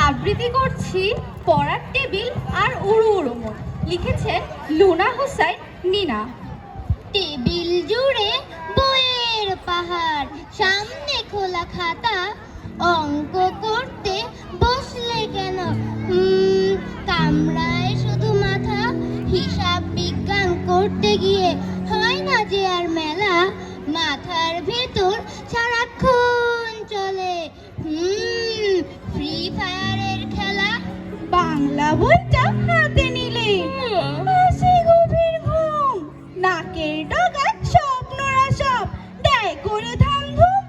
আবৃত্তি করছি পড়ার টেবিল আর উড়ু উড়ু মন। লিখেছেন লুনা হোসাইন নিনা। টেবিল জুড়ে বইয়ের পাহাড়, সামনে খোলা খাতা, অঙ্ক করতে বসলে কেন কামড়ায় শুধু মাথা। হিসাব বিজ্ঞান করতে গিয়ে হয় না যে আর মেলা, মাথার ভেতর সারাক্ষণ চলে ফ্রি ফায়ারের খেলা। বাংলা বইটা হাতে নিলে আসে গভীর ঘুম, নাকের ডগায় স্বপ্নরা সব দেয় করে ধামধুম।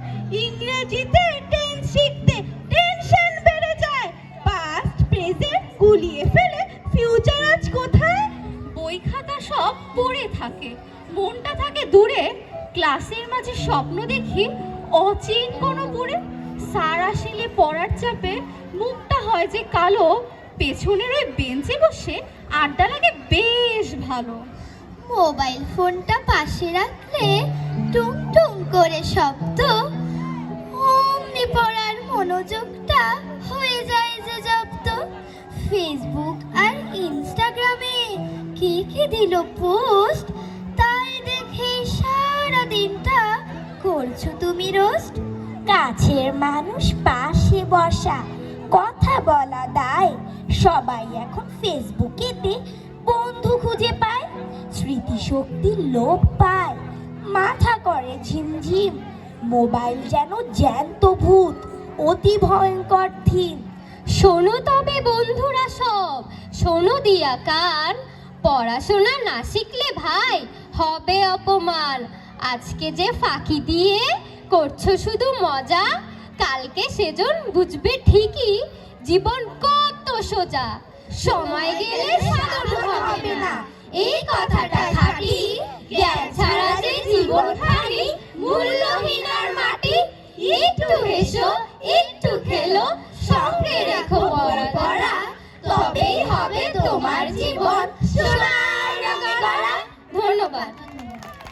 ইংরেজিতে টেন্স শিখতে টেনশন বেড়ে যায়, পাস্ট প্রেজেন্ট গুলিয়ে ফেলে ফিউচার আজ কোথায়। বই খাতা সব পড়ে থাকে, মনটা থাকে দূরে। ক্লাসের মাঝে স্বপ্ন দেখি অচিন কোনো পুরে। স্যার আসলে পড়ার চাপে মুখটা হয় যে কালো, পেছনের ওই বেঞ্চে বসে আড্ডা লাগে বেশ ভালো। মোবাইল ফোনটা পাশে রাখলে টুং টুং করে শব্দ, অমনি পড়ার মনোযোগটা হয়ে যায় যে জব্দ। ফেসবুক আর ইনস্টাগ্রামে কে কে দিল পোস্ট, তাই দেখে সারা দিনটা করছো তুমি রোস্ট। কাছের মানুষ পাশে বসা, কথা বলা দায়, সবাই এখন ফেসবুকেতে বন্ধু খুঁজে পায়। স্মৃতিশক্তি লোপ পায়, মাথা করে ঝিমঝিম, মোবাইল যেন জ্যান্ত ভূত, অতি ভয়ঙ্কর থিম। শোনো তবে বন্ধুরা সব, শোনো দিয়া কান, পড়াশোনা না শিখলে ভাই হবে অপমান। আজকে যে ফাঁকি দিয়ে করছো শুধু মজা, কালকে সেজন বুঝবে ঠিকই জীবন কত সোজা। সময় গেলে সাধন হবে না, এই কথাটা খাঁটি। জ্ঞান ছাড়া যে জীবন খালি, মূল্যহীন আর মাটি। একটু হেসো, একটু খেলো, সঙ্গে রেখো পড়া, তবেই হবে তোমার জীবন